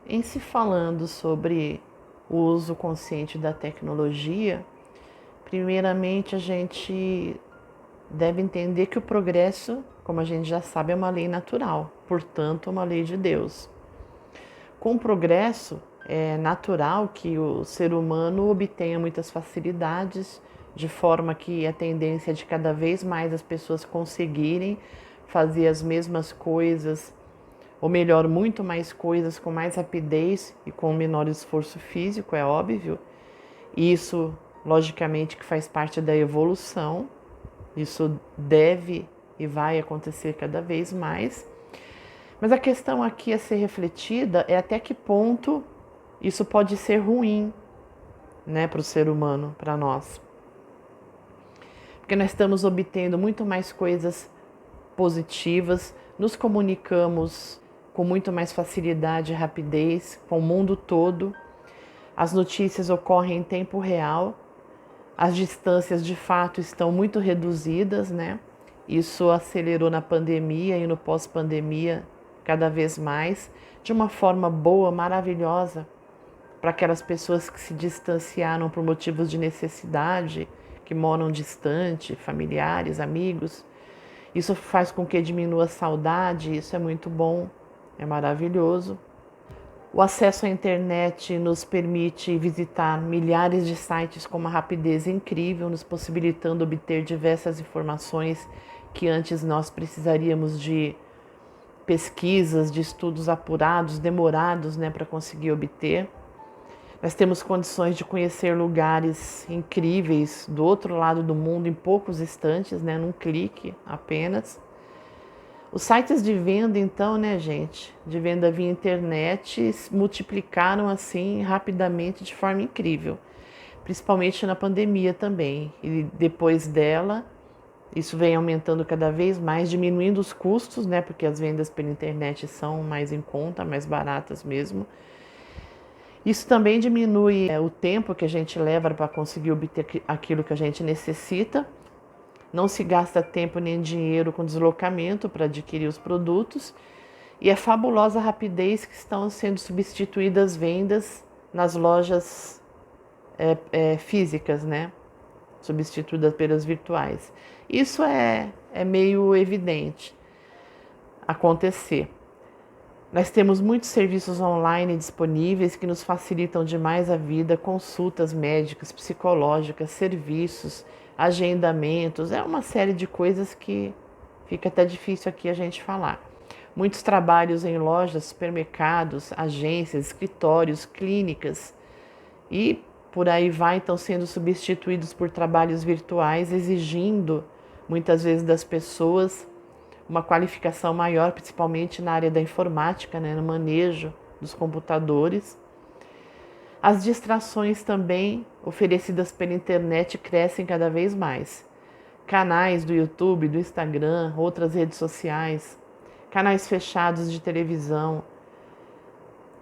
Em se falando sobre o uso consciente da tecnologia, primeiramente a gente deve entender que o progresso, como a gente já sabe, é uma lei natural, portanto, uma lei de Deus. Com o progresso, é natural que o ser humano obtenha muitas facilidades, de forma que a tendência é de cada vez mais as pessoas conseguirem fazer as mesmas coisas, ou melhor, muito mais coisas com mais rapidez e com menor esforço físico, é óbvio. Isso, logicamente, que faz parte da evolução. Isso deve e vai acontecer cada vez mais. Mas a questão aqui a ser refletida é até que ponto isso pode ser ruim, né, para o ser humano, para nós. Porque nós estamos obtendo muito mais coisas positivas, nos comunicamos com muito mais facilidade e rapidez com o mundo todo. As notícias ocorrem em tempo real, as distâncias de fato estão muito reduzidas, né? Isso acelerou na pandemia e no pós-pandemia cada vez mais, de uma forma boa, maravilhosa, para aquelas pessoas que se distanciaram por motivos de necessidade, que moram distante, familiares, amigos. Isso faz com que diminua a saudade, isso é muito bom, é maravilhoso. O acesso à internet nos permite visitar milhares de sites com uma rapidez incrível, nos possibilitando obter diversas informações que antes nós precisaríamos de pesquisas, de estudos apurados, demorados, né, para conseguir obter. Nós temos condições de conhecer lugares incríveis do outro lado do mundo em poucos instantes, né, num clique apenas. Os sites de venda, então, né, gente, de venda via internet, multiplicaram assim rapidamente de forma incrível, principalmente na pandemia também. E depois dela, isso vem aumentando cada vez mais, diminuindo os custos, né, porque as vendas pela internet são mais em conta, mais baratas mesmo. Isso também diminui o tempo que a gente leva para conseguir obter aquilo que a gente necessita. Não se gasta tempo nem dinheiro com deslocamento para adquirir os produtos. E é fabulosa a rapidez que estão sendo substituídas vendas nas lojas físicas, né? Substituídas pelas virtuais. Isso é meio evidente acontecer. Nós temos muitos serviços online disponíveis que nos facilitam demais a vida, consultas médicas, psicológicas, serviços, agendamentos, é uma série de coisas que fica até difícil aqui a gente falar. Muitos trabalhos em lojas, supermercados, agências, escritórios, clínicas e por aí vai, estão sendo substituídos por trabalhos virtuais, exigindo muitas vezes das pessoas uma qualificação maior, principalmente na área da informática, né, no manejo dos computadores. As distrações também oferecidas pela internet crescem cada vez mais. Canais do YouTube, do Instagram, outras redes sociais, canais fechados de televisão,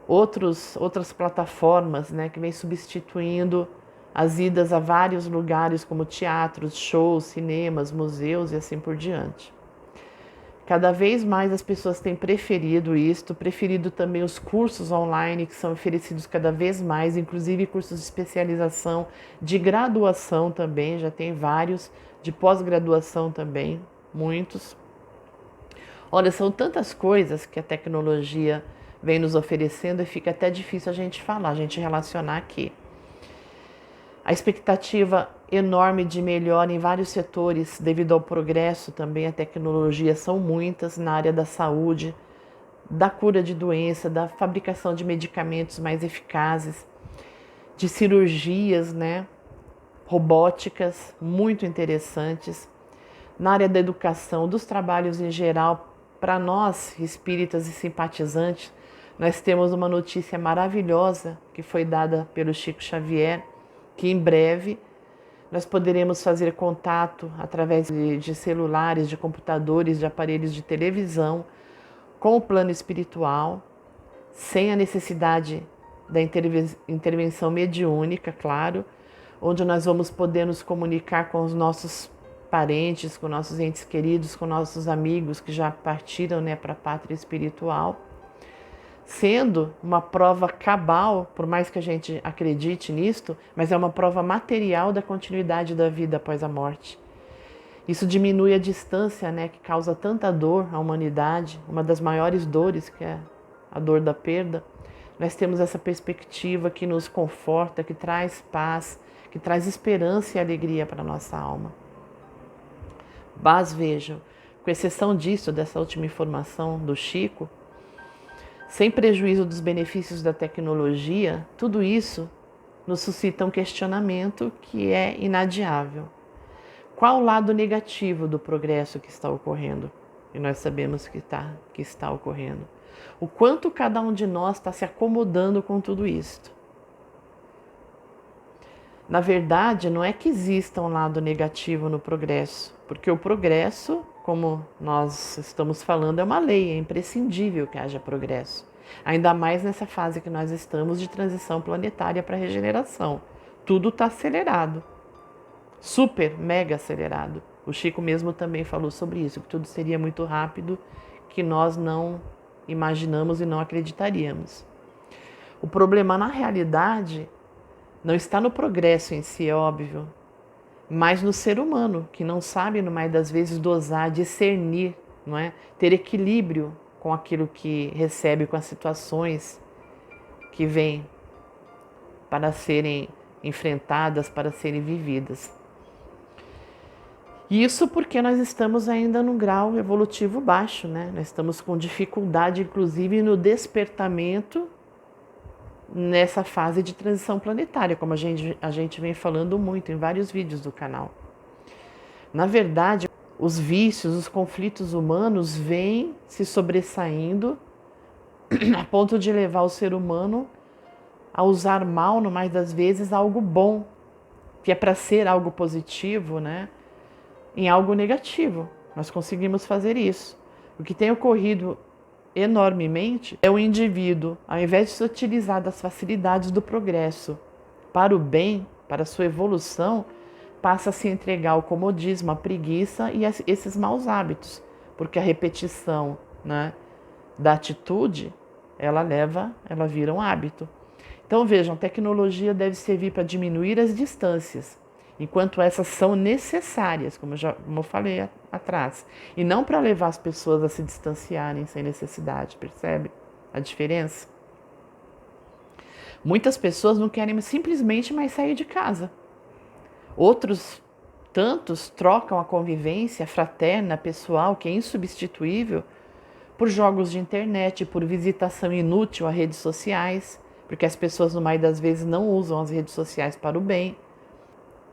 outras plataformas, né, que vem substituindo as idas a vários lugares como teatros, shows, cinemas, museus e assim por diante. Cada vez mais as pessoas têm preferido isto, preferido também os cursos online que são oferecidos cada vez mais, inclusive cursos de especialização, de graduação também, já tem vários, de pós-graduação também, muitos. Olha, são tantas coisas que a tecnologia vem nos oferecendo e fica até difícil a gente falar, a gente relacionar aqui. A expectativa enorme de melhora em vários setores devido ao progresso também, a tecnologia são muitas na área da saúde, da cura de doença, da fabricação de medicamentos mais eficazes, de cirurgias, né, robóticas muito interessantes, na área da educação, dos trabalhos em geral. Para nós, espíritas e simpatizantes, nós temos uma notícia maravilhosa que foi dada pelo Chico Xavier, que em breve nós poderemos fazer contato através de celulares, de computadores, de aparelhos de televisão com o plano espiritual, sem a necessidade da intervenção mediúnica, claro, onde nós vamos poder nos comunicar com os nossos parentes, com nossos entes queridos, com nossos amigos que já partiram, né, para a pátria espiritual, sendo uma prova cabal, por mais que a gente acredite nisto, mas é uma prova material da continuidade da vida após a morte. Isso diminui a distância, né, que causa tanta dor à humanidade, uma das maiores dores, que é a dor da perda. Nós temos essa perspectiva que nos conforta, que traz paz, que traz esperança e alegria para a nossa alma. Mas vejam, com exceção disso, dessa última informação do Chico, sem prejuízo dos benefícios da tecnologia, tudo isso nos suscita um questionamento que é inadiável. Qual o lado negativo do progresso que está ocorrendo? E nós sabemos que está ocorrendo. O quanto cada um de nós está se acomodando com tudo isto. Na verdade, não é que exista um lado negativo no progresso, porque o progresso, como nós estamos falando, é uma lei, é imprescindível que haja progresso. Ainda mais nessa fase que nós estamos de transição planetária para regeneração. Tudo está acelerado. Super, mega acelerado. O Chico mesmo também falou sobre isso, que tudo seria muito rápido, que nós não imaginamos e não acreditaríamos. O problema, na realidade, não está no progresso em si, é óbvio, mas no ser humano, que não sabe, no mais das vezes, dosar, discernir, não é? Ter equilíbrio com aquilo que recebe, com as situações que vêm para serem enfrentadas, para serem vividas. Isso porque nós estamos ainda num grau evolutivo baixo, né? Nós estamos com dificuldade, inclusive, no despertamento nessa fase de transição planetária, como a gente vem falando muito em vários vídeos do canal. Na verdade, os vícios, os conflitos humanos vêm se sobressaindo a ponto de levar o ser humano a usar mal, no mais das vezes, algo bom, que é para ser algo positivo, né? Em algo negativo. Nós conseguimos fazer isso. O que tem ocorrido enormemente é o indivíduo, ao invés de se utilizar das facilidades do progresso para o bem, para a sua evolução, passa a se entregar ao comodismo, à preguiça e a esses maus hábitos, porque a repetição, né, da atitude, ela vira um hábito. Então vejam, tecnologia deve servir para diminuir as distâncias, enquanto essas são necessárias, como eu falei atrás, e não para levar as pessoas a se distanciarem sem necessidade, percebe a diferença? Muitas pessoas não querem simplesmente mais sair de casa. Outros tantos trocam a convivência fraterna, pessoal, que é insubstituível, por jogos de internet, por visitação inútil a redes sociais, porque as pessoas, no mais das vezes, não usam as redes sociais para o bem,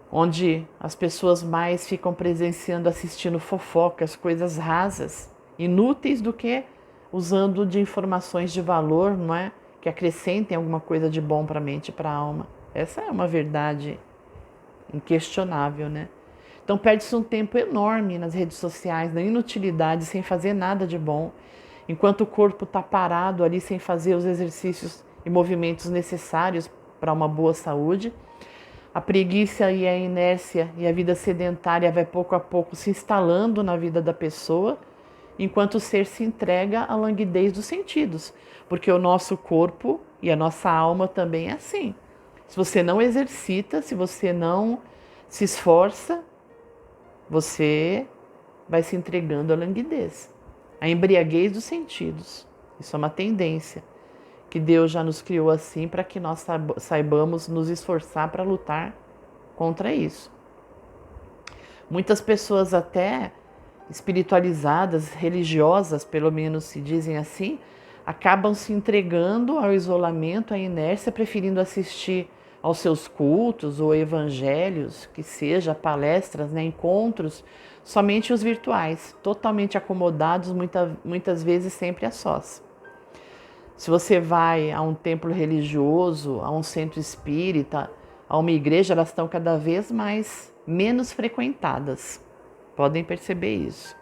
onde as pessoas mais ficam presenciando, assistindo fofocas, coisas rasas, inúteis, do que usando de informações de valor, não é? Que acrescentem alguma coisa de bom para a mente e para a alma. Essa é uma verdade inquestionável, né? Então perde-se um tempo enorme nas redes sociais, na inutilidade, sem fazer nada de bom, enquanto o corpo está parado ali sem fazer os exercícios e movimentos necessários para uma boa saúde. A preguiça e a inércia e a vida sedentária vai pouco a pouco se instalando na vida da pessoa, enquanto o ser se entrega à languidez dos sentidos, porque o nosso corpo e a nossa alma também é assim. Se você não exercita, se você não se esforça, você vai se entregando à languidez, à embriaguez dos sentidos. Isso é uma tendência que Deus já nos criou assim para que nós saibamos nos esforçar para lutar contra isso. Muitas pessoas até espiritualizadas, religiosas, pelo menos se dizem assim, acabam se entregando ao isolamento, à inércia, preferindo assistir aos seus cultos ou evangelhos, que seja palestras, né, encontros, somente os virtuais, totalmente acomodados, muitas vezes sempre a sós. Se você vai a um templo religioso, a um centro espírita, a uma igreja, elas estão cada vez menos frequentadas. Podem perceber isso.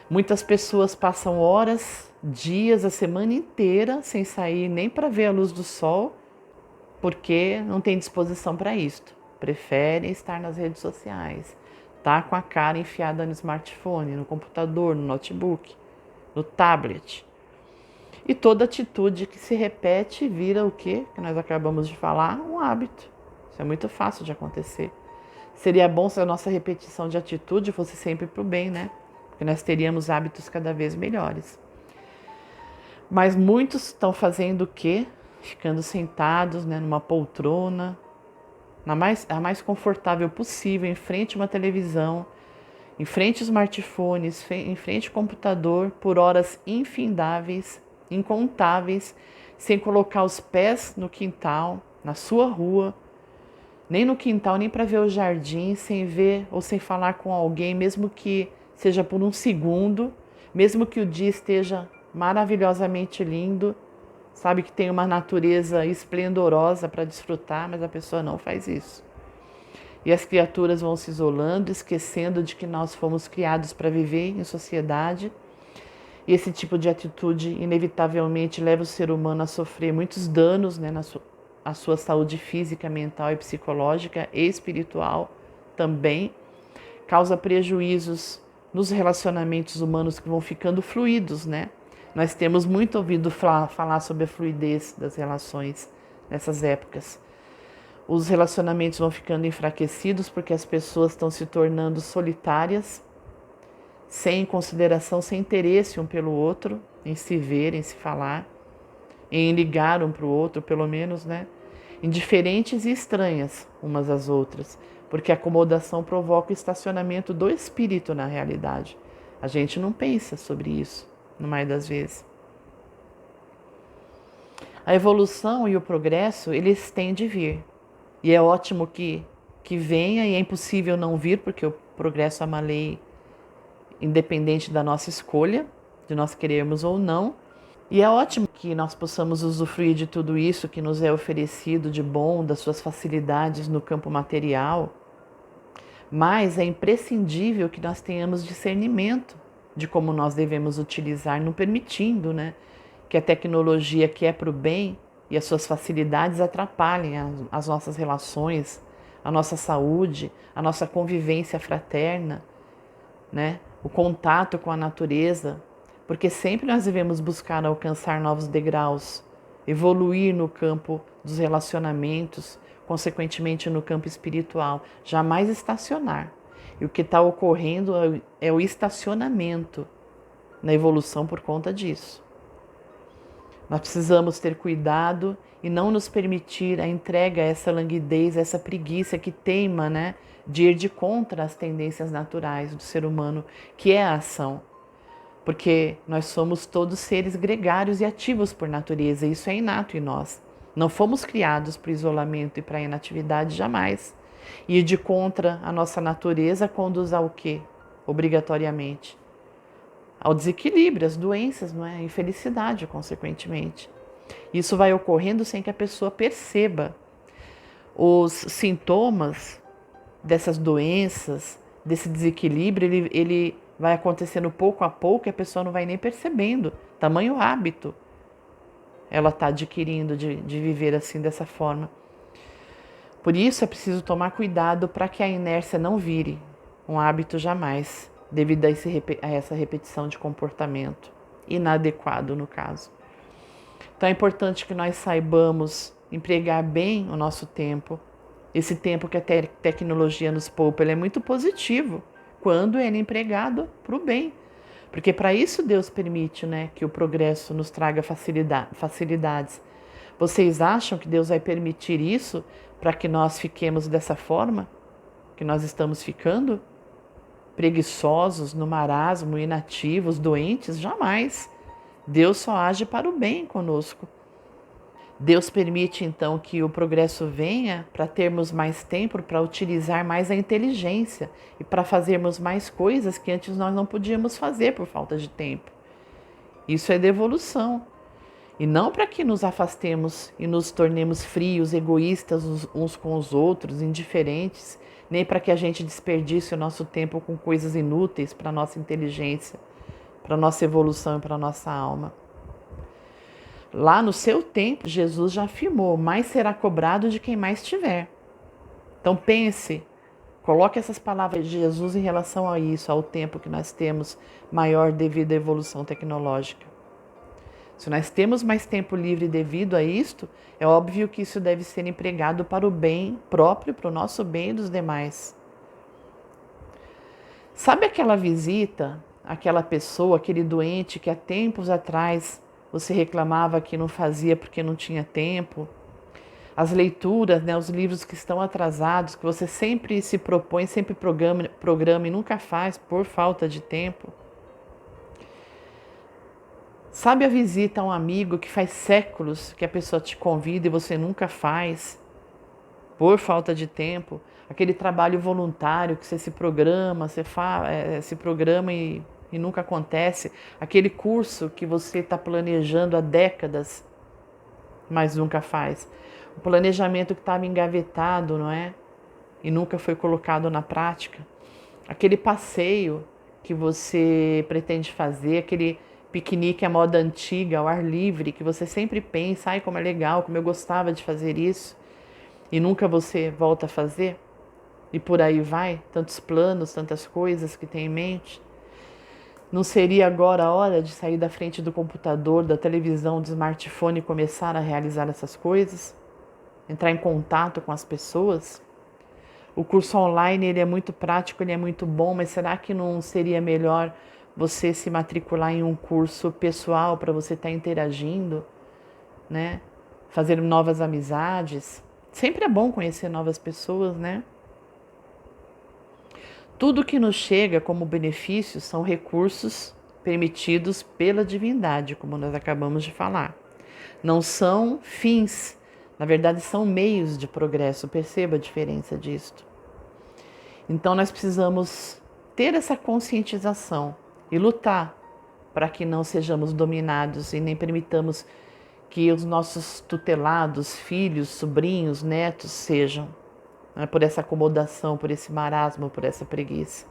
Muitas pessoas passam horas, dias, a semana inteira sem sair nem para ver a luz do sol, porque não tem disposição para isto. Preferem estar nas redes sociais, tá com a cara enfiada no smartphone, no computador, no notebook, no tablet. E toda atitude que se repete vira o quê? Que nós acabamos de falar, um hábito. Isso é muito fácil de acontecer. Seria bom se a nossa repetição de atitude fosse sempre para o bem, né? Porque nós teríamos hábitos cada vez melhores. Mas muitos estão fazendo o quê? Ficando sentados, né, numa poltrona, a mais confortável possível, em frente a uma televisão, em frente a smartphones, em frente ao computador, por horas infindáveis, incontáveis, sem colocar os pés no quintal, na sua rua, nem no quintal, nem para ver o jardim, sem ver ou sem falar com alguém, mesmo que seja por um segundo, mesmo que o dia esteja maravilhosamente lindo, sabe que tem uma natureza esplendorosa para desfrutar, mas a pessoa não faz isso. E as criaturas vão se isolando, esquecendo de que nós fomos criados para viver em sociedade. E esse tipo de atitude, inevitavelmente, leva o ser humano a sofrer muitos danos, né, na sua saúde física, mental e psicológica e espiritual também. Causa prejuízos nos relacionamentos humanos que vão ficando fluidos, né? Nós temos muito ouvido falar sobre a fluidez das relações nessas épocas. Os relacionamentos vão ficando enfraquecidos porque as pessoas estão se tornando solitárias, sem consideração, sem interesse um pelo outro, em se ver, em se falar, em ligar um para o outro, pelo menos, né? Indiferentes e estranhas umas às outras, porque a acomodação provoca o estacionamento do espírito na realidade. A gente não pensa sobre isso, na maioria das vezes. A evolução e o progresso, eles têm de vir. E é ótimo que venha, e é impossível não vir, porque o progresso é uma lei independente da nossa escolha, de nós querermos ou não. E é ótimo que nós possamos usufruir de tudo isso que nos é oferecido de bom, das suas facilidades no campo material, mas é imprescindível que nós tenhamos discernimento de como nós devemos utilizar, não permitindo, né, que a tecnologia que é para o bem e as suas facilidades atrapalhem as nossas relações, a nossa saúde, a nossa convivência fraterna, né, o contato com a natureza, porque sempre nós devemos buscar alcançar novos degraus, evoluir no campo dos relacionamentos, consequentemente no campo espiritual, jamais estacionar. E o que está ocorrendo é o estacionamento na evolução por conta disso. Nós precisamos ter cuidado e não nos permitir a entrega a essa languidez, essa preguiça que teima, né, de ir de contra as tendências naturais do ser humano, que é a ação. Porque nós somos todos seres gregários e ativos por natureza, isso é inato em nós. Não fomos criados para o isolamento e para a inatividade jamais. E ir de contra a nossa natureza conduz ao quê? Obrigatoriamente ao desequilíbrio, às doenças, não é? A infelicidade, consequentemente. Isso vai ocorrendo sem que a pessoa perceba. Os sintomas dessas doenças, desse desequilíbrio, ele vai acontecendo pouco a pouco e a pessoa não vai nem percebendo. Tamanho hábito ela está adquirindo de viver assim, dessa forma. Por isso é preciso tomar cuidado para que a inércia não vire um hábito jamais, devido a essa repetição de comportamento inadequado no caso. Então é importante que nós saibamos empregar bem o nosso tempo. Esse tempo que a tecnologia nos poupa, ele é muito positivo quando ele é empregado para o bem. Porque para isso Deus permite, né, que o progresso nos traga facilidades. Vocês acham que Deus vai permitir isso para que nós fiquemos dessa forma? Que nós estamos ficando? Preguiçosos, no marasmo, inativos, doentes? Jamais. Deus só age para o bem conosco. Deus permite então que o progresso venha para termos mais tempo para utilizar mais a inteligência e para fazermos mais coisas que antes nós não podíamos fazer por falta de tempo. Isso é devolução. E não para que nos afastemos e nos tornemos frios, egoístas uns com os outros, indiferentes, nem para que a gente desperdice o nosso tempo com coisas inúteis para a nossa inteligência, para a nossa evolução e para a nossa alma. Lá no seu tempo, Jesus já afirmou, mais será cobrado de quem mais tiver. Então pense, coloque essas palavras de Jesus em relação a isso, ao tempo que nós temos maior devido à evolução tecnológica. Se nós temos mais tempo livre devido a isto, é óbvio que isso deve ser empregado para o bem próprio, para o nosso bem e dos demais. Sabe aquela visita, aquela pessoa, aquele doente que há tempos atrás você reclamava que não fazia porque não tinha tempo? As leituras, né, os livros que estão atrasados, que você sempre se propõe, sempre programa e nunca faz por falta de tempo. Sabe a visita a um amigo que faz séculos que a pessoa te convida e você nunca faz por falta de tempo? Aquele trabalho voluntário que você se programa, se programa e nunca acontece. Aquele curso que você está planejando há décadas, mas nunca faz. O planejamento que estava engavetado, não é? E nunca foi colocado na prática. Aquele passeio que você pretende fazer, aquele piquenique à moda antiga, ao ar livre, que você sempre pensa, ai como é legal, como eu gostava de fazer isso, e nunca você volta a fazer, e por aí vai, tantos planos, tantas coisas que tem em mente. Não seria agora a hora de sair da frente do computador, da televisão, do smartphone e começar a realizar essas coisas? Entrar em contato com as pessoas? O curso online ele é muito prático, ele é muito bom, mas será que não seria melhor você se matricular em um curso pessoal para você estar interagindo, né? Fazer novas amizades? Sempre é bom conhecer novas pessoas, né? Tudo que nos chega como benefícios são recursos permitidos pela divindade, como nós acabamos de falar. Não são fins, na verdade são meios de progresso, perceba a diferença disto. Então nós precisamos ter essa conscientização e lutar para que não sejamos dominados e nem permitamos que os nossos tutelados, filhos, sobrinhos, netos sejam, né, por essa acomodação, por esse marasmo, por essa preguiça.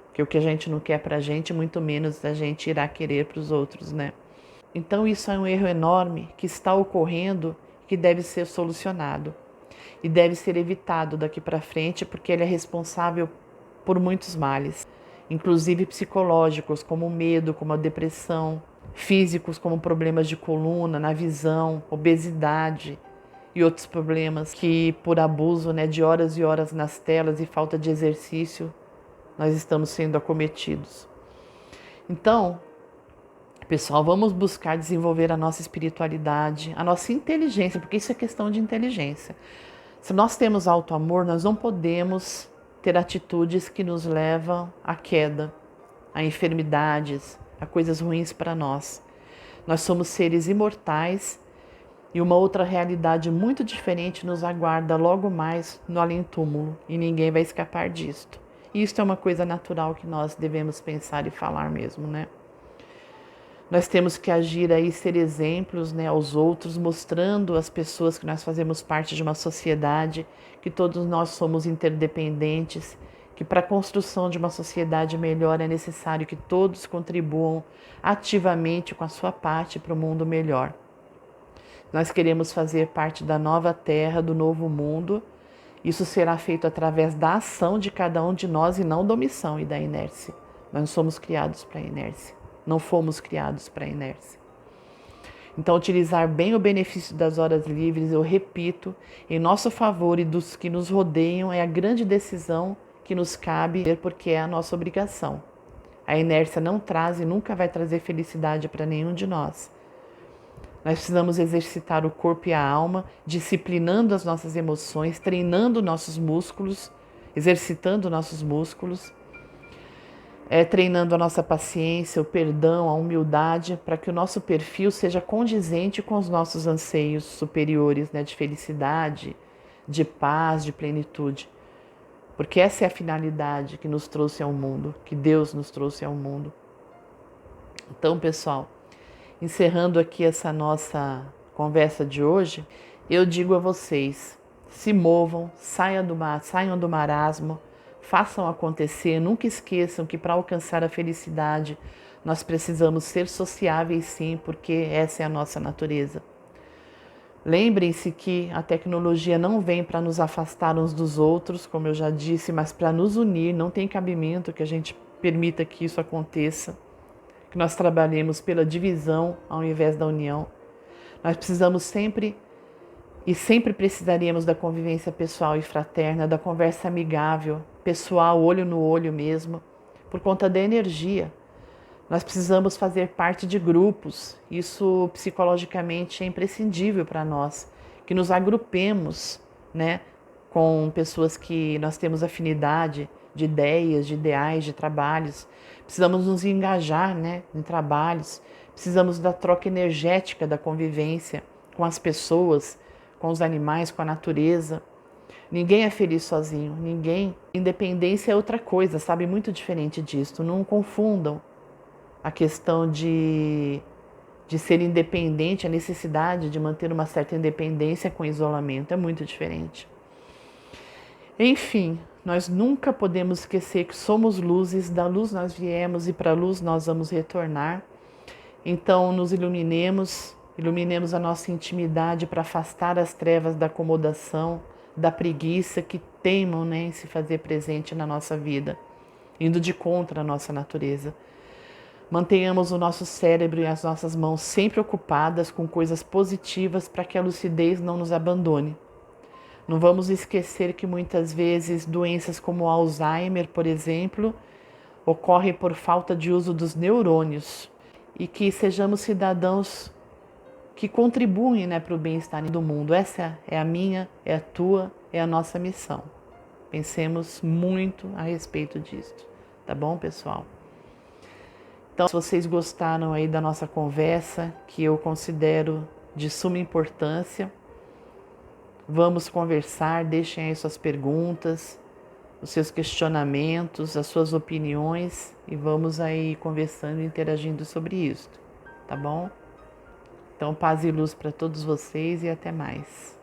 Porque o que a gente não quer para a gente, muito menos a gente irá querer para os outros, né? Então isso é um erro enorme que está ocorrendo, que deve ser solucionado e deve ser evitado daqui para frente, porque ele é responsável por muitos males, inclusive psicológicos, como o medo, como a depressão, físicos, como problemas de coluna, na visão, obesidade e outros problemas que, por abuso, né, de horas e horas nas telas e falta de exercício, nós estamos sendo acometidos. Então, pessoal, vamos buscar desenvolver a nossa espiritualidade, a nossa inteligência, porque isso é questão de inteligência. Se nós temos alto amor, nós não podemos ter atitudes que nos levam à queda, a enfermidades, a coisas ruins para nós. Nós somos seres imortais e uma outra realidade muito diferente nos aguarda logo mais no além-túmulo e ninguém vai escapar disto. E isto é uma coisa natural que nós devemos pensar e falar mesmo, né? Nós temos que agir aí, ser exemplos, né, aos outros, mostrando às pessoas que nós fazemos parte de uma sociedade, que todos nós somos interdependentes, que para a construção de uma sociedade melhor é necessário que todos contribuam ativamente com a sua parte para o mundo melhor. Nós queremos fazer parte da nova terra, do novo mundo. Isso será feito através da ação de cada um de nós e não da omissão e da inércia. Nós não somos criados para a inércia. Não fomos criados para a inércia. Então, utilizar bem o benefício das horas livres, eu repito, em nosso favor e dos que nos rodeiam, é a grande decisão que nos cabe, porque é a nossa obrigação. A inércia não traz e nunca vai trazer felicidade para nenhum de nós. Nós precisamos exercitar o corpo e a alma, disciplinando as nossas emoções, treinando nossos músculos, exercitando nossos músculos, treinando a nossa paciência, o perdão, a humildade, para que o nosso perfil seja condizente com os nossos anseios superiores, né, de felicidade, de paz, de plenitude. Porque essa é a finalidade que nos trouxe ao mundo, que Deus nos trouxe ao mundo. Então, pessoal, encerrando aqui essa nossa conversa de hoje, eu digo a vocês, se movam, saiam do marasmo, façam acontecer, nunca esqueçam que para alcançar a felicidade nós precisamos ser sociáveis sim, porque essa é a nossa natureza. Lembrem-se que a tecnologia não vem para nos afastar uns dos outros, como eu já disse, mas para nos unir. Não tem cabimento que a gente permita que isso aconteça, que nós trabalhemos pela divisão ao invés da união. Nós precisamos sempre precisaríamos da convivência pessoal e fraterna, da conversa amigável, pessoal, olho no olho mesmo, por conta da energia. Nós precisamos fazer parte de grupos, isso psicologicamente é imprescindível para nós, que nos agrupemos, né, com pessoas que nós temos afinidade de ideias, de ideais, de trabalhos. Precisamos nos engajar, né, em trabalhos, precisamos da troca energética, da convivência com as pessoas, com os animais, com a natureza. Ninguém é feliz sozinho, ninguém. Independência é outra coisa, sabe? Muito diferente disso. Não confundam a questão de ser independente, a necessidade de manter uma certa independência com isolamento. É muito diferente. Enfim, nós nunca podemos esquecer que somos luzes, da luz nós viemos e para a luz nós vamos retornar. Então, nos iluminemos a nossa intimidade para afastar as trevas da acomodação, da preguiça que teimam, né, em se fazer presente na nossa vida, indo de contra a nossa natureza. Mantenhamos o nosso cérebro e as nossas mãos sempre ocupadas com coisas positivas para que a lucidez não nos abandone. Não vamos esquecer que muitas vezes doenças como Alzheimer, por exemplo, ocorrem por falta de uso dos neurônios e que sejamos cidadãos que contribuem, né, para o bem-estar do mundo. Essa é a minha, é a tua, é a nossa missão. Pensemos muito a respeito disso, tá bom, pessoal? Então, se vocês gostaram aí da nossa conversa, que eu considero de suma importância, vamos conversar, deixem aí suas perguntas, os seus questionamentos, as suas opiniões e vamos aí conversando e interagindo sobre isso, tá bom? Então, paz e luz para todos vocês e até mais.